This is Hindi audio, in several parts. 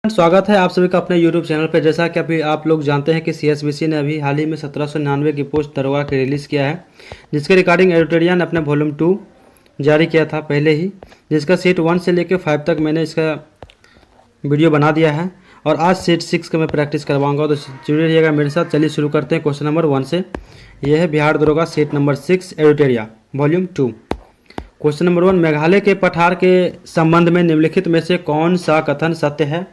स्वागत है आप सभी का अपने YouTube चैनल पर। जैसा कि अभी आप लोग जानते हैं कि CSBC ने अभी हाल ही में 1799 की पोस्ट दरवा के रिलीज़ किया है, जिसके रिगार्डिंग एडिटोरियल ने अपना वॉल्यूम 2 जारी किया था पहले ही, जिसका सीट 1 से लेकर 5 तक मैंने इसका वीडियो बना दिया है और आज सीट 6 का मैं प्रैक्टिस करवाऊँगा, तो जुड़े रहिएगा मेरे साथ। चलिए शुरू करते हैं क्वेश्चन नंबर 1 से। यह है बिहार दरोगा seat number 6 editorial volume 2। Question number 1, Meghalaya के पठार के संबंध में निम्नलिखित में से कौन सा कथन सत्य है?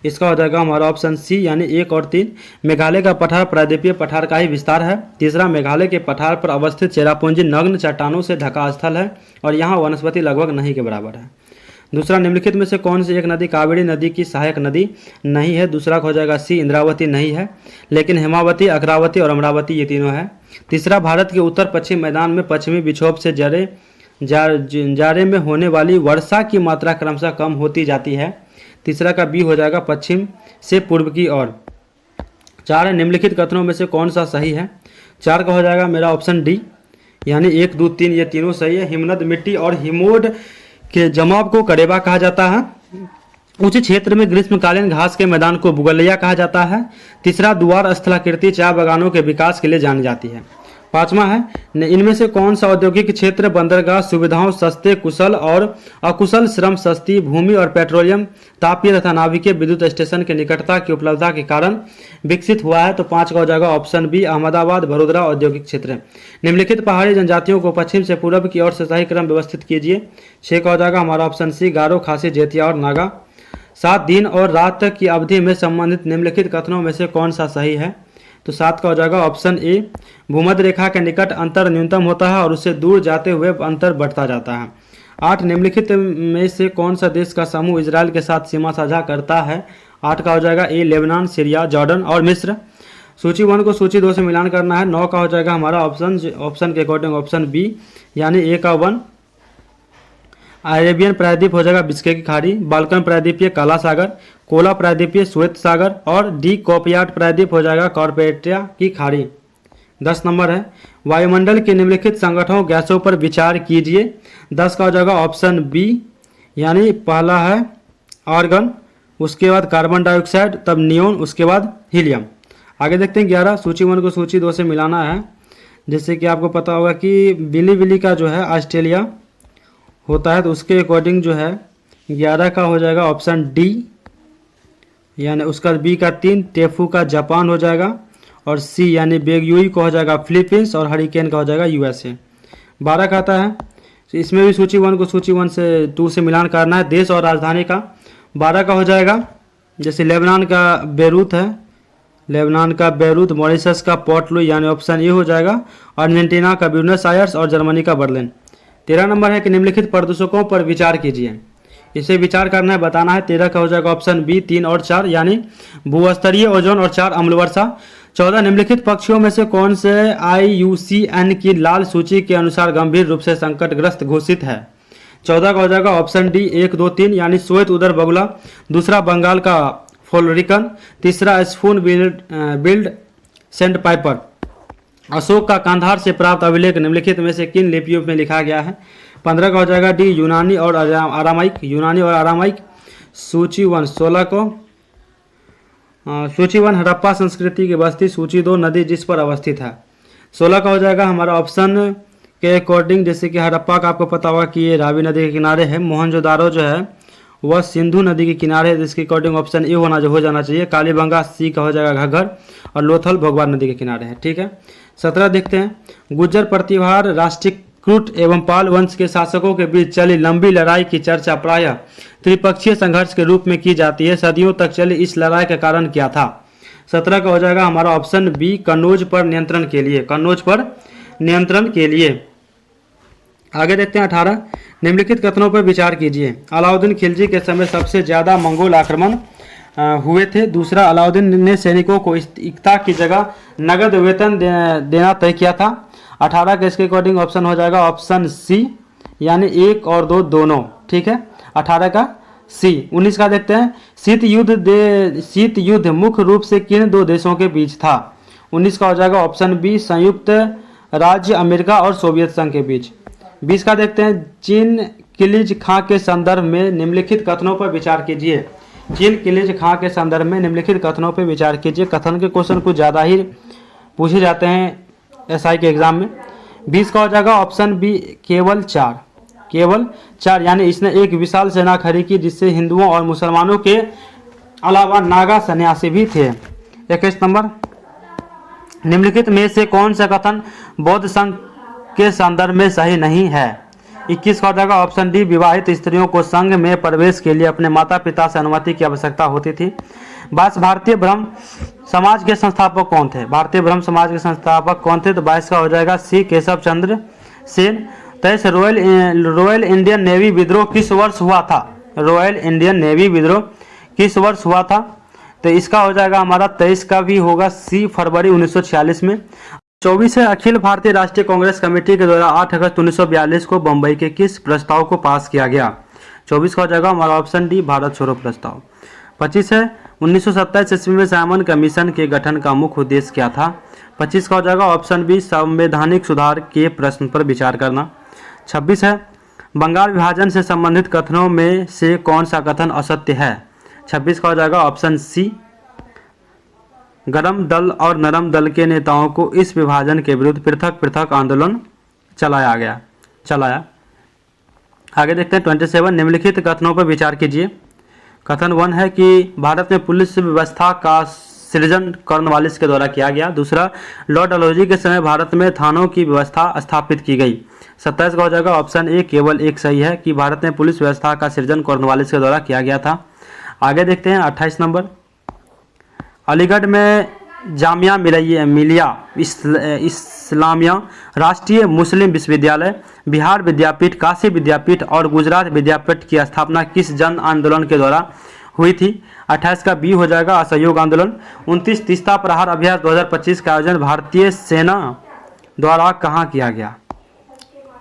इसका हो जाएगा हमारा ऑप्शन सी यानी 1 और 3। मेघालय का पठार प्रायद्वीपीय पठार का ही विस्तार है। तीसरा, मेघालय के पठार पर अवस्थित चेरापूंजी नग्न चट्टानों से ढका स्थल है और यहाँ वनस्पति लगभग नहीं के बराबर है। दूसरा, निम्नलिखित में से कौन सी एक नदी कावेरी नदी की सहायक नदी नहीं है? दूसरा हो जाएगा सी, इंद्रावती नहीं है, लेकिन हेमावती, अग्रावती और अमरावती ये तीनों है। तीसरा, भारत के उत्तर पश्चिम मैदान में पश्चिमी विक्षोभ से जाड़े में होने वाली वर्षा की मात्रा क्रमशः कम होती जाती है। तीसरा का बी हो जाएगा पश्चिम से पूर्व की ओर। 4, निम्नलिखित कथनों में से कौन सा सही है? 4 का हो जाएगा मेरा ऑप्शन डी यानी 1, 2, 3 ये तीनों सही है। हिमनद मिट्टी और हिमोड के जमाव को करेबा कहा जाता है। ऊंचे क्षेत्र में ग्रीष्मकालीन घास के मैदान को बुगलिया कहा जाता है। तीसरा, द्वार स्थलाकृति चाय बागानों के विकास के लिए जानी जाती है। 5वां है, इनमें से कौन सा औद्योगिक क्षेत्र बंदरगाह सुविधाओं, सस्ते कुशल और अकुशल श्रम, सस्ती भूमि और पेट्रोलियम, तापीय तथा नाभिकीय विद्युत स्टेशन के निकटता की उपलब्धता के कारण विकसित हुआ है? तो 5 का हो जाएगा ऑप्शन बी, अहमदाबाद वडोदरा औद्योगिक क्षेत्र। निम्नलिखित पहाड़ी जनजातियों को पश्चिम से पूर्व की ओर से सही क्रम व्यवस्थित कीजिए। 6 का हो जाएगा हमारा ऑप्शन सी, गारो, खासी, जेतिया और नागा। 7, दिन और रात की अवधि में संबंधित निम्नलिखित कथनों में से कौन सा सही है? तो 7 का हो जाएगा ऑप्शन ए, भूमध्य रेखा के निकट अंतर न्यूनतम होता है और उससे दूर जाते हुए अंतर बढ़ता जाता है। 8, निम्नलिखित में से कौन सा देश का समूह इजराइल के साथ सीमा साझा करता है? 8 का हो जाएगा ए, लेबनान, सीरिया, जॉर्डन और मिस्र। सूची 1 को सूची 2 से मिलान करना है। 9 का हो जाएगा हमारा ऑप्शन के अकॉर्डिंग ऑप्शन बी यानी ए का 1। अरेबियन प्रायद्वीप हो जाएगा बिस्के की खाड़ी, बाल्कन प्रायद्वीपीय काला सागर, कोला प्रायद्वीपीय श्वेत सागर और डी कॉपयार्ड प्रायद्वीप हो जाएगा कॉर्पेटिया की खाड़ी। 10 नंबर है, वायुमंडल के निम्नलिखित संगठनों गैसों पर विचार कीजिए। 10 का हो जाएगा ऑप्शन बी यानी पहला है आर्गन, उसके बाद कार्बन डाइऑक्साइड, तब नियोन, उसके बाद हीलियम। आगे देखते हैं 11, सूची 1 को सूची 2 से मिलाना है। जैसे कि आपको पता होगा कि बिली का जो है ऑस्ट्रेलिया होता है, तो उसके अकॉर्डिंग जो है 11 का हो जाएगा ऑप्शन डी यानी उसका बी का 3, टेफू का जापान हो जाएगा और सी यानी बेग्यूई का हो जाएगा फिलीपींस और हरिकेन का हो जाएगा USA। 12 का आता है, तो इसमें भी सूची 1 को सूची 1 से 2 से मिलान करना है। देश और राजधानी का 12 का हो जाएगा जैसे लेबनान का बेरूत है, लेबनान का बेरूत, मॉरिशस का पोर्ट लुई यानी ऑप्शन ए हो जाएगा, अर्जेंटीना का ब्यूनस आयर्स और जर्मनी का बर्लिन। 13 नंबर है कि निम्नलिखित प्रदूषकों पर विचार कीजिए। इसे विचार करना है, बताना है। 13 का हो जाएगा ऑप्शन बी 3 और 4 यानी भूस्तरीय ओजोन और 4 अम्ल वर्षा। 14, निम्नलिखित पक्षियों में से कौन से IUCN की लाल सूची के अनुसार गंभीर रूप से संकटग्रस्त घोषित है? 14 का हो जाएगा ऑप्शन डी 1, 2, 3 यानी श्वेत उदर बगुला, दूसरा बंगाल का फोलरिकन, तीसरा spoon build send Piper. Ashok का कांधार से प्राप्त अभिलेख निम्नलिखित में से किन लिपियों में लिखा गया है? 15 का हो जाएगा डी यूनानी और आरामाइक, यूनानी और आरामाइक। सूची 1 16 को सूची 1 हड़प्पा संस्कृति की बस्ती, सूची 2 नदी जिस पर अवस्थित है। 16 का हो जाएगा हमारा ऑप्शन के अकॉर्डिंग, जैसे कि हड़प्पा का आपको पता होगा कि ये रावी नदी के किनारे है, मोहनजोदारो जो है वह सिंधु नदी के किनारे है, जिसके अकॉर्डिंग ऑप्शन ए हो जाना चाहिए। कालीबंगा सी का हो जाएगा घग्गर और लोथल भगवान नदी के किनारे है। ठीक है, 17 देखते हैं, गुर्जर प्रतिहार राष्ट्रीयकृत एवं पाल वंश के शासकों के बीच चली लंबी लड़ाई की चर्चा प्रायः त्रिपक्षीय संघर्ष के रूप में की जाती है। सदियों तक चली इस लड़ाई का कारण क्या था? 17 का हो जाएगा हमारा ऑप्शन बी, कन्नौज पर नियंत्रण के लिए, कन्नौज पर नियंत्रण के लिए। आगे देखते हैं 18, निम्नलिखित कथनों पर विचार कीजिए। अलाउद्दीन खिलजी के समय सबसे ज्यादा मंगोल आक्रमण हुए थे। दूसरा, अलाउद्दीन ने सैनिकों को इक्ता की जगह नगद वेतन देना तय किया था। 18 के इसके अकॉर्डिंग ऑप्शन हो जाएगा ऑप्शन सी यानी 1 और 2 दोनों। ठीक है, 18 का सी। 19 का देखते हैं, शीत युद्ध मुख्य रूप से किन 2 देशों के बीच था? 19 का हो जाएगा ऑप्शन बी, संयुक्त राज्य अमेरिका और सोवियत संघ के बीच। 20 का देखते हैं, चीन खिलजी खां के संदर्भ में निम्नलिखित कथनों पर विचार कीजिए। चीन खिलजी खां के संदर्भ में निम्नलिखित कथनों पर विचार कीजिए। कथन के क्वेश्चन कुछ ज़्यादा ही पूछे जाते हैं एसआई के एग्जाम में। 20 का हो जाएगा ऑप्शन बी केवल 4, केवल 4 यानी इसने एक विशाल सेना खड़ी की जिससे हिंदुओं और मुसलमानों के अलावा नागा सन्यासी भी थे। 21 नंबर, निम्नलिखित में से कौन सा कथन बौद्ध संघ के संदर्भ में सही नहीं है। 21 का हो जाएगा ऑप्शन डी विवाहित स्त्रियों को संघ में प्रवेश के लिए अपने माता पिता से अनुमति की आवश्यकता होती थी। 22 भारतीय ब्रह्म समाज के संस्थापक कौन थे। भारतीय ब्रह्म समाज के संस्थापक कौन थे, तो 22 का हो जाएगा सी Keshav Chandra Sen. 23 royal Indian navy विद्रोह किस वर्ष हुआ था। रॉयल इंडियन नेवी विद्रोह किस वर्ष हुआ था, तो इसका हो जाएगा हमारा 23 का भी होगा सी फरवरी 1946 में। 24 है अखिल भारतीय राष्ट्रीय कांग्रेस कमेटी के द्वारा 8 अगस्त 1942 को बम्बई के किस प्रस्ताव को पास किया गया। 24 का हो जाएगा हमारा ऑप्शन डी भारत छोड़ो प्रस्ताव। 25 है 1927 ईस्वी में साइमन कमीशन के गठन का मुख्य उद्देश्य क्या था। 25 का हो जाएगा ऑप्शन बी संवैधानिक सुधार के प्रश्न पर विचार करना। 26 है बंगाल विभाजन से संबंधित कथनों में से कौन सा कथन असत्य है। 26 का हो जाएगा ऑप्शन सी गरम दल और नरम दल के नेताओं को इस विभाजन के विरुद्ध पृथक पृथक आंदोलन चलाया। आगे देखते हैं 27, निम्नलिखित कथनों पर विचार कीजिए। कथन 1 है कि भारत में पुलिस व्यवस्था का सृजन कॉर्नवालिस के द्वारा किया गया। दूसरा, लॉर्ड डलहौजी के समय भारत में थानों की व्यवस्था स्थापित की गई। 27 का हो जाएगा ऑप्शन ए केवल एक सही है कि भारत में पुलिस व्यवस्था का सृजन कॉर्नवालिस के द्वारा किया गया था। आगे देखते हैं 28 नंबर, अलीगढ़ में जामिया मिलिया इस्लामिया राष्ट्रीय मुस्लिम विश्वविद्यालय, बिहार विद्यापीठ, काशी विद्यापीठ और गुजरात विद्यापीठ की स्थापना किस जन आंदोलन के द्वारा हुई थी। 28 का बी हो जाएगा असहयोग आंदोलन। 29 तीस्ता प्रहार अभ्यास 2025 का आयोजन भारतीय सेना द्वारा कहाँ किया गया।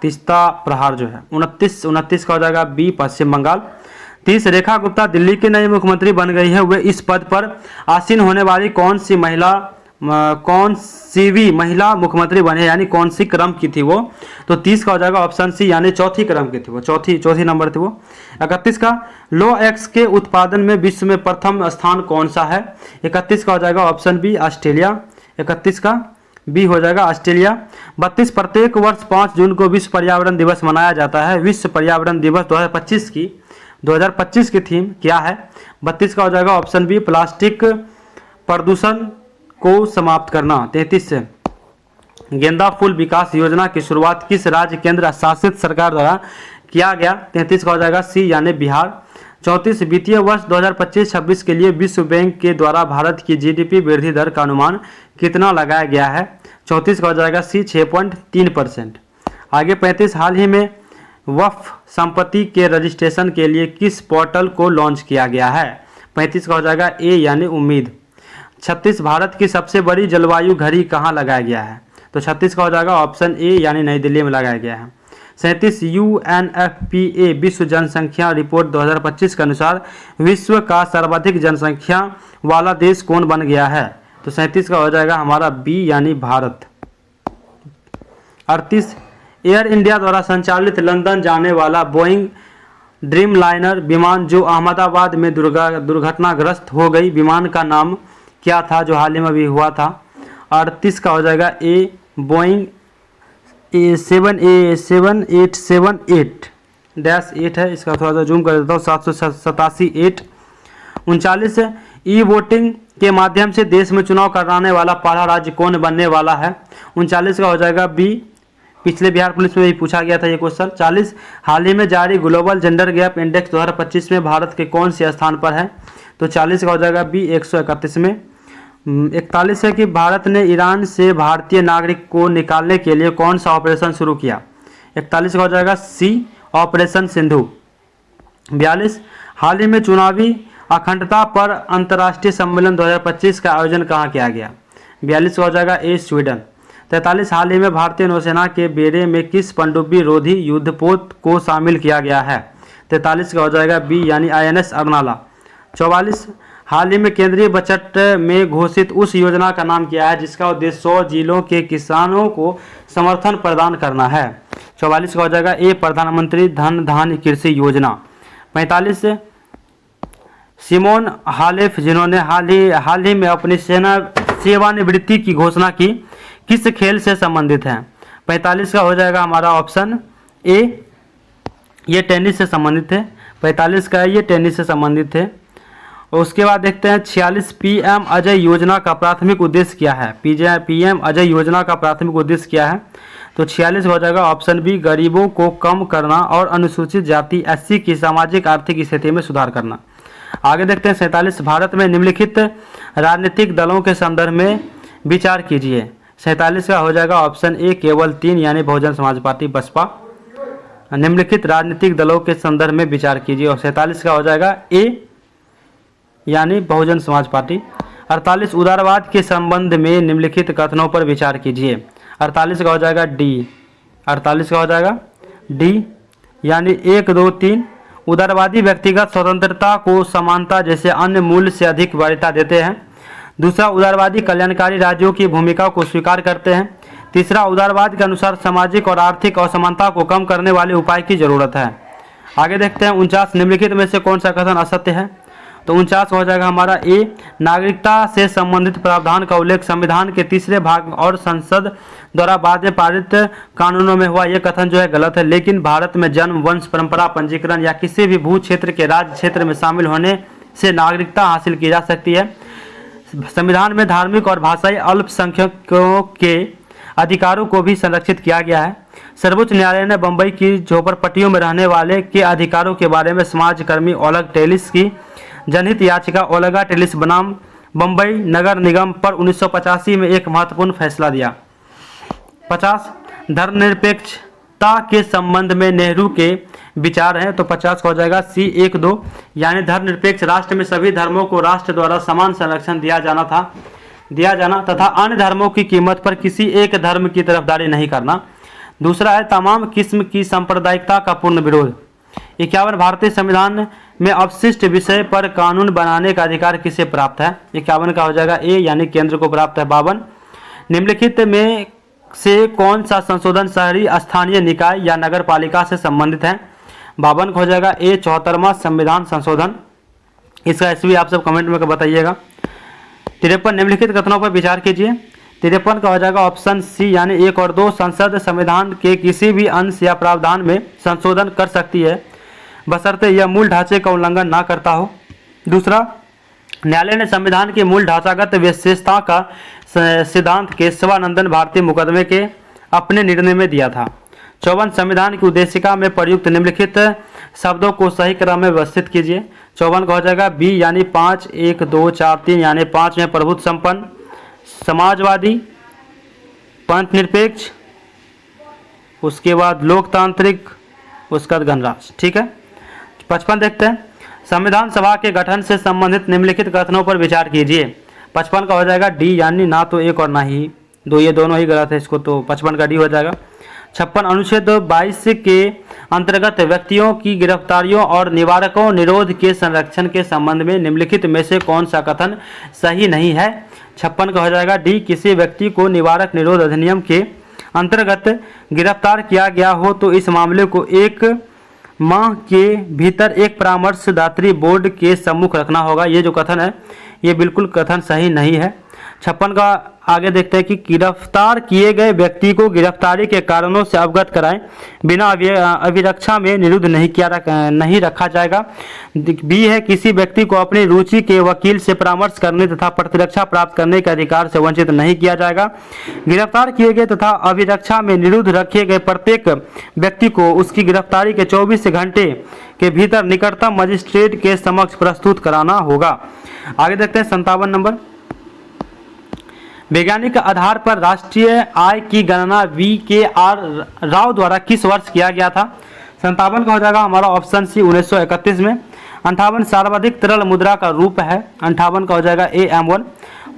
तीस्ता प्रहार जो है 29 का हो जाएगा बी पश्चिम बंगाल। 30 रेखा गुप्ता दिल्ली की नई मुख्यमंत्री बन गई है। वे इस पद पर आसीन होने वाली कौन सी महिला मुख्यमंत्री बने, यानी कौन सी क्रम की थी वो, तो 30 का हो जाएगा ऑप्शन सी यानी चौथी क्रम की थी वो, चौथी नंबर थी वो। 31 का लो एक्स के उत्पादन में विश्व में प्रथम स्थान कौन सा है। 31 का हो जाएगा ऑप्शन बी ऑस्ट्रेलिया। 31 का बी हो जाएगा ऑस्ट्रेलिया। 32 प्रत्येक वर्ष 5 जून को विश्व पर्यावरण दिवस मनाया जाता है। विश्व पर्यावरण दिवस 2025 की थीम क्या है। 32 का हो जाएगा ऑप्शन बी प्लास्टिक प्रदूषण को समाप्त करना। 33 से गेंदा फूल विकास योजना की शुरुआत किस राज्य केंद्र शासित सरकार द्वारा किया गया। 33 का हो जाएगा सी यानी बिहार। 34 वित्तीय वर्ष 2025-26 के लिए विश्व बैंक के द्वारा भारत की जीडीपी वृद्धि दर का अनुमान कितना लगाया गया है। 34 का हो जाएगा सी 6.3%। आगे 35 हाल ही में वक्फ संपत्ति के रजिस्ट्रेशन के लिए किस पोर्टल को लॉन्च किया गया है। 35 का हो जाएगा ए यानी उम्मीद। 36 भारत की सबसे बड़ी जलवायु घड़ी कहाँ लगाया गया है, तो 36 का हो जाएगा ऑप्शन ए यानी नई दिल्ली में लगाया गया है। 37 UNFPA विश्व जनसंख्या रिपोर्ट 2025 के अनुसार विश्व का सर्वाधिक जनसंख्या वाला देश कौन बन गया है, तो 37 का हो जाएगा हमारा बी यानी भारत। 38 एयर इंडिया द्वारा संचालित लंदन जाने वाला बोइंग ड्रीमलाइनर विमान जो अहमदाबाद में दुर्घटनाग्रस्त हो गई, विमान का नाम क्या था जो हाल ही में भी हुआ था। 38 का हो जाएगा ए बोइंग 7878-8 है, इसका थोड़ा सा जूम कर देता हूँ 787-8। 39 ई वोटिंग के माध्यम से देश में चुनाव कराने वाला पहला राज्य कौन बनने वाला है। 39 का हो जाएगा बी, पिछले बिहार पुलिस में भी पूछा गया था ये क्वेश्चन। 40 हाल ही में जारी ग्लोबल जेंडर गैप इंडेक्स 2025 में भारत के कौन से स्थान पर है, तो 40 का हो जाएगा बी 131 में। 41 है कि भारत ने ईरान से भारतीय नागरिक को निकालने के लिए कौन सा ऑपरेशन शुरू किया। 41 का हो जाएगा सी ऑपरेशन सिंधु। 42 हाल ही में चुनावी अखंडता पर अंतर्राष्ट्रीय सम्मेलन 2025 का आयोजन कहाँ किया गया। 42 का हो जाएगा ए स्वीडन। 43 हाल ही में भारतीय नौसेना के बेड़े में किस पनडुब्बी रोधी युद्धपोत को शामिल किया गया है। 43 का हो जाएगा बी यानी INS अरनाला। 44 हाल ही में केंद्रीय बजट में घोषित उस योजना का नाम क्या है जिसका उद्देश्य 100 जिलों के किसानों को समर्थन प्रदान करना है। 44 का हो जाएगा ए प्रधानमंत्री धन धान्य कृषि योजना। 45 सिमोन हालेफ, जिन्होंने हाल ही में अपनी सेवानिवृत्ति की घोषणा की, किस खेल से संबंधित हैं? 45 का हो जाएगा हमारा ऑप्शन ए, ये टेनिस से संबंधित है। 45 का है, ये टेनिस से संबंधित है। और उसके बाद देखते हैं 46 पीएम अजय योजना का प्राथमिक उद्देश्य क्या है? पीएम अजय योजना का प्राथमिक उद्देश्य क्या है? तो 46 हो जाएगा ऑप्शन बी, गरीबों को कम करना और अनुसूचित जाति एससी की सामाजिक आर्थिक स्थिति में सुधार करना। आगे देखते हैं 47, भारत में निम्नलिखित राजनीतिक दलों के संदर्भ में विचार कीजिए। 47 का हो जाएगा ऑप्शन ए, केवल 3 यानी बहुजन समाज पार्टी, बसपा। निम्नलिखित राजनीतिक दलों के संदर्भ में विचार कीजिए, और 47 का हो जाएगा ए यानी बहुजन समाज पार्टी। 48, उदारवाद के संबंध में निम्नलिखित कथनों पर विचार कीजिए। 48 का हो जाएगा डी, 48 का हो जाएगा डी यानी 1, 2, 3। उदारवादी व्यक्तिगत स्वतंत्रता को समानता जैसे अन्य मूल्य से अधिक वरीयता देते हैं। दूसरा, उदारवादी कल्याणकारी राज्यों की भूमिका को स्वीकार करते हैं। तीसरा, उदारवाद के अनुसार सामाजिक और आर्थिक असमानता को कम करने वाले उपाय की जरूरत है। आगे देखते हैं 49, निम्नलिखित में से कौन सा कथन असत्य है? तो 49 हो जाएगा हमारा ए, नागरिकता से संबंधित प्रावधान का उल्लेख संविधान के 3रे भाग और संसद द्वारा बाद में पारित कानूनों में हुआ। यह कथन जो है गलत है, लेकिन भारत में जन्म, वंश, परंपरा, पंजीकरण या किसी भी भू क्षेत्र के राज्य क्षेत्र में शामिल होने से नागरिकता हासिल की जा सकती है। संविधान में धार्मिक और भाषाई अल्पसंख्यकों के अधिकारों को भी संरक्षित किया गया है। सर्वोच्च न्यायालय ने बम्बई की झोपड़पट्टियों में रहने वाले के अधिकारों के बारे में समाजकर्मी ओलगा टेलिस की जनहित याचिका ओलगा टेलिस बनाम बम्बई नगर निगम पर 1985 में एक महत्वपूर्ण फैसला दिया। 50, धर्मनिरपेक्षता के संबंध में नेहरू के विचार हैं। तो 50 का हो जाएगा सी, 1, 2 यानी धर्मनिरपेक्ष राष्ट्र में सभी धर्मों को राष्ट्र द्वारा समान संरक्षण दिया जाना तथा अन्य धर्मों की कीमत पर किसी एक धर्म की तरफदारी नहीं करना। दूसरा है तमाम किस्म की सांप्रदायिकता का पूर्ण विरोध। 51, भारतीय संविधान में अवशिष्ट विषय पर कानून बनाने का अधिकार किसे प्राप्त है? 51 का हो जाएगा ए यानी केंद्र को प्राप्त है। 52, निम्नलिखित में से कौन सा संशोधन शहरी स्थानीय निकाय या नगर पालिका से संबंधित है? 52 का हो जाएगा ए, 74वां संविधान संशोधन। इसका ईस्वी आप सब कमेंट में बताइएगा। 53, निम्नलिखित कथनों पर विचार कीजिए। 53 का हो जाएगा ऑप्शन सी यानी 1 और 2, संसद संविधान के किसी भी अंश या प्रावधान में संशोधन कर सकती है बशर्ते यह मूल ढांचे का उल्लंघन ना करता हो। दूसरा, न्यायालय ने संविधान की मूल ढांचागत विशेषता का सिद्धांत केशवानंदन भारतीय मुकदमे के अपने निर्णय में दिया था। 54, संविधान की उद्देशिका में प्रयुक्त निम्नलिखित शब्दों को सही क्रम में व्यवस्थित कीजिए। 54 का हो जाएगा बी यानी 5, 1, 2, 4, 3 यानी 5 में प्रभुत्व संपन्न, समाजवादी, पंथ निरपेक्ष, उसके बाद लोकतांत्रिक, उसका गणराज्य। ठीक है। 55 देखते हैं, संविधान सभा के गठन से संबंधित निम्नलिखित कथनों पर विचार कीजिए। 55 का हो जाएगा डी यानी ना तो 1 और ना ही 2, ये दोनों ही गलत है, इसको तो 55 का डी हो जाएगा। 56, अनुच्छेद 22 के अंतर्गत व्यक्तियों की गिरफ्तारियों और निवारकों निरोध के संरक्षण के संबंध में निम्नलिखित में से कौन सा कथन सही नहीं है? 56 का हो जाएगा डी, किसी व्यक्ति को निवारक निरोध अधिनियम के अंतर्गत गिरफ्तार किया गया हो तो इस मामले को 1 माह के भीतर एक परामर्शदात्री बोर्ड के सम्मुख रखना होगा। ये जो कथन है ये बिल्कुल कथन सही नहीं है। 56 का आगे देखते हैं कि गिरफ्तार किए गए व्यक्ति को गिरफ्तारी के कारणों से अवगत कराएं बिना अभिरक्षा में निरुद्ध नहीं रखा जाएगा। बी है, किसी व्यक्ति को अपनी रुचि के वकील से परामर्श करने तथा प्रतिरक्षा प्राप्त करने के अधिकार से वंचित नहीं किया जाएगा। गिरफ्तार किए गए तथा अभिरक्षा में निरुद्ध रखे गए प्रत्येक व्यक्ति को उसकी गिरफ्तारी के 24 घंटे के भीतर निकटतम मजिस्ट्रेट के समक्ष प्रस्तुत कराना होगा। आगे देखते हैं 57 नंबर, वैज्ञानिक आधार पर राष्ट्रीय आय की गणना VKR राव द्वारा किस वर्ष किया गया था? 57 का हो जाएगा हमारा ऑप्शन सी 1931 में। 58, सर्वाधिक तरल मुद्रा का रूप है। 58 का हो जाएगा ए M1।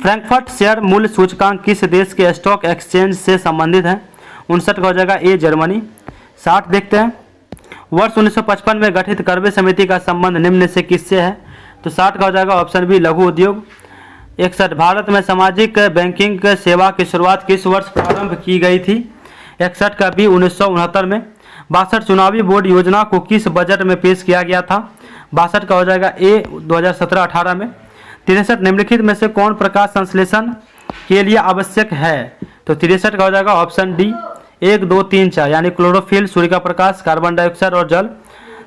फ्रैंकफर्ट शेयर मूल्य सूचकांक किस देश के स्टॉक एक्सचेंज से संबंधित है? 59 का हो जाएगा ए जर्मनी। 60 देखते हैं, वर्ष 1955 में गठित करवे समिति का संबंध निम्न से किससे है? तो 60 का हो जाएगा ऑप्शन बी लघु उद्योग। 61, भारत में सामाजिक बैंकिंग सेवा की शुरुआत किस वर्ष प्रारंभ की गई थी? 61 का बी 1969 में। 62, चुनावी बोर्ड योजना को किस बजट में पेश किया गया था? 62 का हो जाएगा ए 2017-18 में। 63 निम्नलिखित में से कौन प्रकाश संश्लेषण के लिए आवश्यक है? तो 63 का हो जाएगा ऑप्शन डी 1, 2, 3, 4 यानी क्लोरोफिल, सूर्य का प्रकाश, कार्बन डाइऑक्साइड और जल।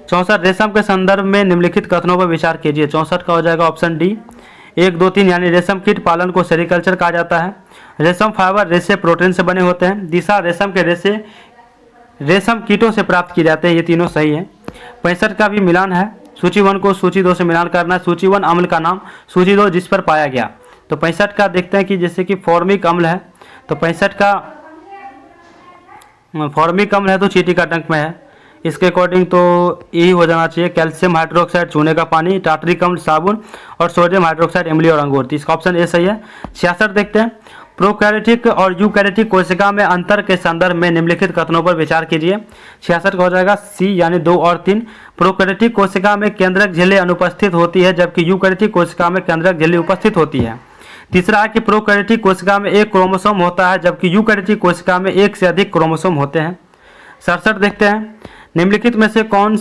64 रेशम के संदर्भ में निम्नलिखित कथनों पर विचार कीजिए। 64 का हो जाएगा ऑप्शन डी 1, 2, 3 यानी रेशम कीट पालन को सेरिकल्चर कहा जाता है। रेशम फाइबर रेशे प्रोटीन से बने होते हैं। दिशा रेशम के रेशे रेशम कीटों से प्राप्त किए जाते हैं, ये तीनों सही है। 65 का भी मिलान है, सूची 1 को सूची 2 से मिलान करना है। सूची 1 अम्ल का नाम, सूची 2 जिस पर पाया गया। तो 65 का देखते हैं कि जैसे कि फॉर्मिक अम्ल है, तो 65 का फॉर्मिक अम्ल है तो चींटी का डंक में है, इसके अकॉर्डिंग तो यही हो जाना चाहिए। कैल्शियम हाइड्रोक्साइड चूने का पानी, टाटरिक अम्ल साबुन और सोडियम हाइड्रोक्साइड इमली और अंगूर, तो इसका ऑप्शन ए सही है। 66 देखते हैं, प्रोकैरियोटिक और यूकैरियोटिक कोशिका में अंतर के संदर्भ में निम्नलिखित कथनों पर विचार कीजिए। 66 का हो जाएगा सी यानी 2 और 3। प्रोकैरियोटिक कोशिका में केंद्रक झिल्ली अनुपस्थित होती है जबकि यूकैरियोटिक कोशिका में केंद्रक झिल्ली उपस्थित होती है। तीसरा है कि प्रोकैरियोटिक कोशिका में एक क्रोमोसोम होता है जबकि यूकैरियोटिक कोशिका में एक से अधिक क्रोमोसोम होते हैं। 67 देखते हैं, निम्नलिखित में से कौन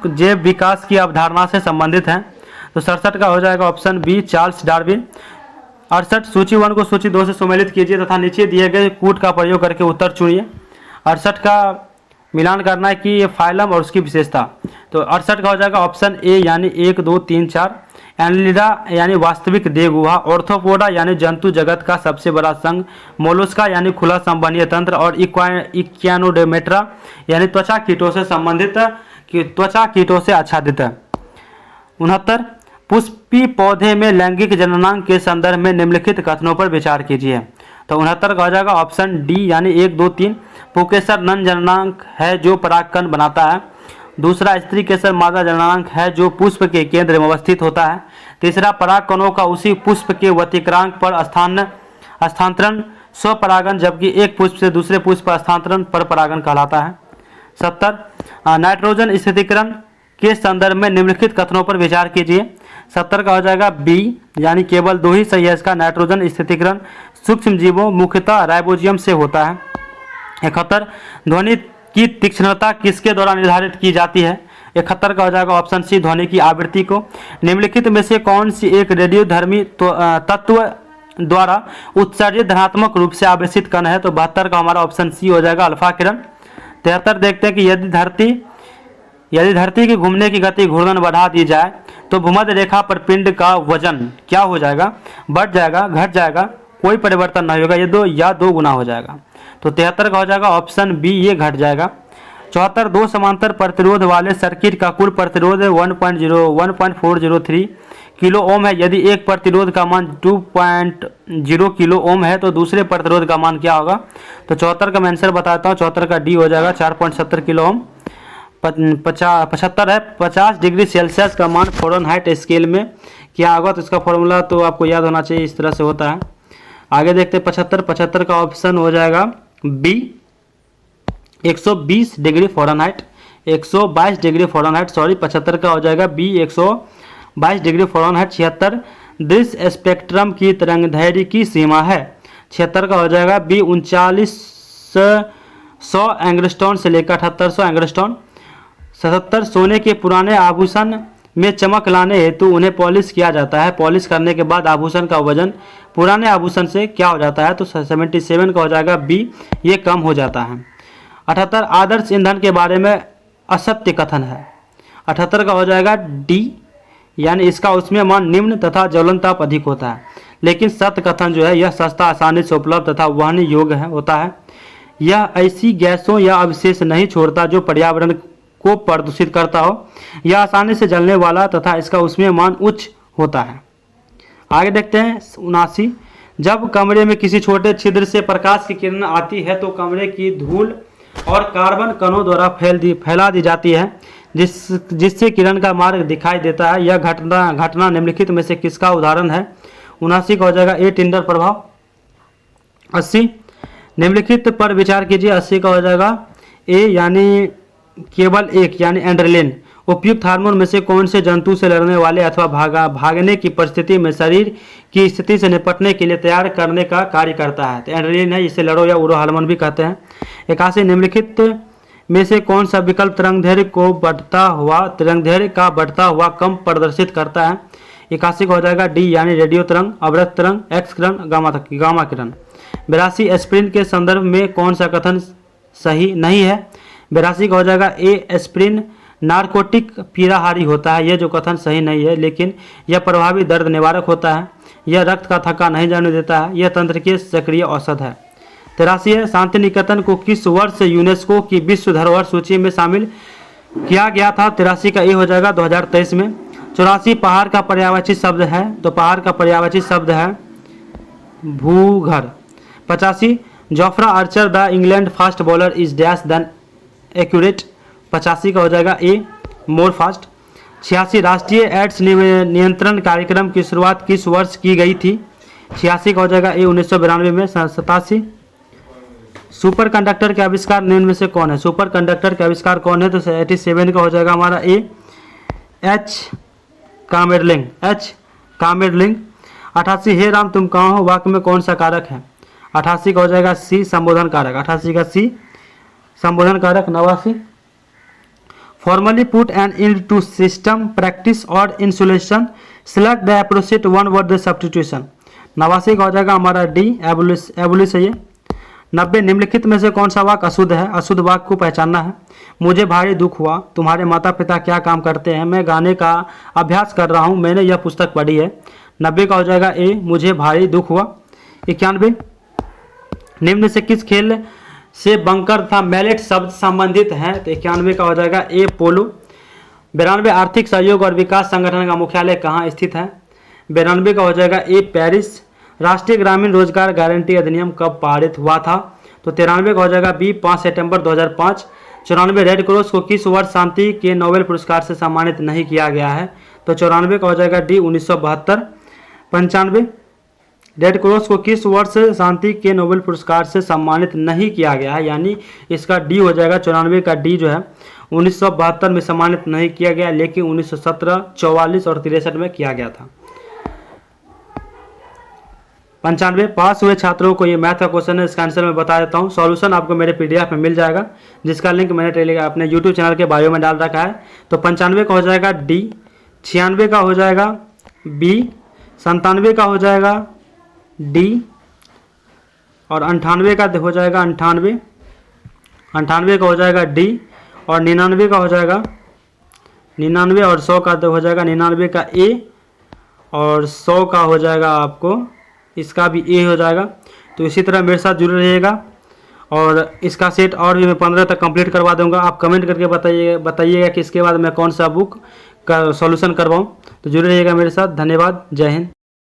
जैव विकास की अवधारणा से संबंधित है? तो 67 का हो जाएगा ऑप्शन बी चार्ल्स डार्विन। 68 सूची 1 को सूची 2 से सम्मिलित कीजिए तथा नीचे दिए गए कूट का प्रयोग करके उत्तर चुनिए। 68 का मिलान करना है कि ये फाइलम और उसकी विशेषता, तो 68 का हो जाएगा ऑप्शन ए यानी 1, 2, 3, 4। एनलिडा यानी वास्तविक देह गुहा, ऑर्थोपोडा यानी जंतु जगत का सबसे बड़ा संघ, मोलुस्का यानी खुला संवहनीय तंत्र और इक्वानोडेमेट्रा यानी त्वचा कीटों से संबंधित त्वचा कीटों से आच्छादित है। 69 पुष्पी पौधे में लैंगिक जननांग के संदर्भ में निम्नलिखित कथनों पर विचार कीजिए। तो 69 का हो जाएगा ऑप्शन डी यानी 1, 2, 3। पुकेसर नन जननांग है जो परागकण बनाता है। दूसरा स्त्री केसर मादा जननांग है जो पुष्प के केंद्र में अवस्थित होता है। तीसरा परागकणों का उसी पुष्प के व्यतिक्रांत पर स्थानांतरण स्वपरागन जबकि एक पुष्प से दूसरे पुष्प पर स्थानांतरण पर परागन कहलाता है। 70 नाइट्रोजन स्थितीकरण के संदर्भ में निम्नलिखित कथनों पर विचार कीजिए। 70 का हो जाएगा बी यानी केवल 2 ही सही है इसका। नाइट्रोजन स्थितीकरण सूक्ष्म जीवों मुख्यतः राइबोजियम से होता है। 71 ध्वनि की तीक्ष्णता किसके द्वारा निर्धारित की जाती है? 71 का हो जाएगा ऑप्शन सी ध्वनि की आवृत्ति को। निम्नलिखित में से कौन सी एक रेडियोधर्मी तत्व द्वारा उत्सर्जित धनात्मक रूप से आवेशित कण है? तो 72 का हमारा ऑप्शन सी हो जाएगा अल्फा किरण। 73 देखते हैं कि यदि धरती की घूमने की गति घूर्णन बढ़ा दी जाए तो भूमध्य रेखा पर पिंड का वजन क्या हो जाएगा? बढ़ जाएगा, घट जाएगा, कोई परिवर्तन नहीं होगा, ये 2 गुना हो जाएगा। तो 73 का हो जाएगा ऑप्शन बी ये घट जाएगा। 74 दो समांतर प्रतिरोध वाले सर्किट का कुल प्रतिरोध 1.403 किलो ओम है। यदि एक प्रतिरोध का मान 2.0 किलो ओम है तो दूसरे प्रतिरोध का मान क्या होगा? तो 74 का मैं आंसर बताता हूँ। 74 का डी हो जाएगा 4.70 किलो ओम। 75 है 50 डिग्री सेल्सियस का मान फ़ारेनहाइट स्केल में क्या होगा? तो इसका फॉर्मूला तो आपको याद होना चाहिए, इस तरह से होता है। आगे देखते हैं 75 का ऑप्शन हो जाएगा B 120 degree Fahrenheit, 122 degree Fahrenheit, sorry 75 का हो जाएगा बी 122 डिग्री फ़ारेनहाइट। 76 दृश्य स्पेक्ट्रम की तरंगदैर्घ्य की सीमा है। 76 का हो जाएगा बी 3900 एंगस्ट्रॉन से लेकर 7800 एंगस्ट्रॉन। 77 सोने के पुराने आभूषण में चमक लाने हेतु उन्हें पॉलिश किया जाता है। पॉलिश करने के बाद आभूषण का वजन पुराने आभूषण से क्या हो जाता है? तो 77 का हो जाएगा बी ये कम हो जाता है। 78 आदर्श ईंधन के बारे में असत्य कथन है। 78 का हो जाएगा डी यानी इसका उसमें मान निम्न तथा ज्वलन ताप अधिक होता है, लेकिन सत्य कथन जो है यह सस्ता, आसानी से उपलब्ध तथा वहन योग्य होता है। यह ऐसी गैसों या अवशेष नहीं छोड़ता जो पर्यावरण को प्रदूषित करता हो। यह आसानी से जलने वाला तथा इसका उसमें मान उच्च होता है। आगे देखते हैं 79 जब कमरे में किसी छोटे छिद्र से प्रकाश की किरण आती है तो कमरे की धूल और कार्बन कणों द्वारा फैला दी जाती है जिससे किरण का मार्ग दिखाई देता है। यह घटना निम्नलिखित में से किसका उदाहरण है? 79 का हो जाएगा ए टिंडर प्रभाव। 80 निम्नलिखित पर विचार कीजिए। 80 का हो जाएगा ए यानी केवल एक यानी एंड्रेलिन। उपयुक्त हार्मोन में से कौन से जंतु से लड़ने वाले अथवा भागने की परिस्थिति में शरीर की स्थिति से निपटने के लिए तैयार करने का कार्य करता है? तो एंड्रेलिन है, इसे लड़ो या उड़ो हार्मोन भी कहते हैं। 81 में से कौन सा विकल्प तरंगदैर्घ्य का बढ़ता हुआ कम प्रदर्शित करता है? 81 का हो जाएगा डी यानी रेडियो तरंग, अवरक्त तरंग, एक्स किरण, गामा किरण। 82 एस्पिरिन के संदर्भ में कौन सा कथन सही नहीं है? 82 का हो जाएगा ए एस्पिरिन नारकोटिक पीड़ाहारी होता है, यह जो कथन सही नहीं है, लेकिन यह प्रभावी दर्द निवारक होता है, यह रक्त का थक्का नहीं जाने देता है, यह तंत्र की सक्रिय औषध है। 83 है शांति निकेतन को किस वर्ष यूनेस्को की विश्व धरोहर सूची में शामिल किया गया था? 83 का ए हो जाएगा 2023 में। 84 पहाड़ का पर्यायवाची शब्द है, तो पहाड़ का पर्यायवाची शब्द है भूघर। 85 Jofra Archer the England fast bowler is dash than accurate. 85 का हो जाएगा ए मोर फास्ट। 86 राष्ट्रीय एड्स नियंत्रण कार्यक्रम की शुरुआत किस वर्ष की गई थी? 86 का हो जाएगा ए 1992 में। 87 सुपर कंडक्टर के आविष्कार निम्न में से कौन है? सुपर कंडक्टर के आविष्कार कौन है? तो 87 का हो जाएगा हमारा ए एच कामेरलिंग। 88 हे राम तुम कहाँ हो वाक्य में कौन सा कारक है? 88 का हो जाएगा सी संबोधन कारक। 88 का सी संबोधन कारक। 89 formally put an end to system practice और insulation select the appropriate one word substitution. 89 का हो जाएगा हमारा डी एबुलिश है ये। 90 निम्नलिखित में से कौन सा वाक्य अशुद्ध है? अशुद्ध वाक्य को पहचानना है। मुझे भारी दुख हुआ। तुम्हारे माता पिता क्या काम करते हैं? मैं गाने का अभ्यास कर रहा हूँ। मैंने यह पुस्तक पढ़ी है। 90 का हो जाएगा ए मुझे भारी दुख हुआ। 91 निम्न से किस खेल से बंकर तथा मैलेट शब्द संबंधित हैं? तो 91 का हो जाएगा ए पोलो। 92 आर्थिक सहयोग और विकास संगठन का मुख्यालय कहाँ स्थित है? 92 का हो जाएगा ए पेरिस। राष्ट्रीय ग्रामीण रोजगार गारंटी अधिनियम कब पारित हुआ था? तो 93 का हो जाएगा बी 5 सितंबर 2005। 94 रेड क्रॉस को किस वर्ष शांति के नोबेल पुरस्कार से सम्मानित नहीं किया गया है? तो 94 का हो जाएगा डी 1972। 95 रेड क्रॉस को किस वर्ष शांति के नोबेल पुरस्कार से सम्मानित नहीं किया गया है, यानी इसका डी हो जाएगा 94 का डी जो है 1972 में सम्मानित नहीं किया गया, लेकिन 1917, 44 और 63 में किया गया था। 95 पास हुए छात्रों को ये मैथ का क्वेश्चन है, इसका आंसर मैं बता देता हूँ। सॉल्यूशन आपको मेरे पीडीएफ में मिल जाएगा, जिसका लिंक मैंने टेलीग्राम अपने यूट्यूब चैनल के बायो में डाल रखा है। तो 95 का हो जाएगा डी, 96 का हो जाएगा बी, 97 का हो जाएगा डी और 98 का हो जाएगा 98 का हो जाएगा डी और 99 का हो जाएगा 99 और 100 का हो जाएगा 99 का ए और 100 का हो जाएगा आपको इसका भी ए हो जाएगा। तो इसी तरह मेरे साथ जुड़े रहिएगा और इसका सेट और भी मैं 15 तक कंप्लीट करवा दूंगा। आप कमेंट करके बताइएगा कि इसके बाद मैं कौन सा बुक का सॉल्यूशन करवाऊँ। तो जुड़े रहिएगा मेरे साथ। धन्यवाद। जय हिंद।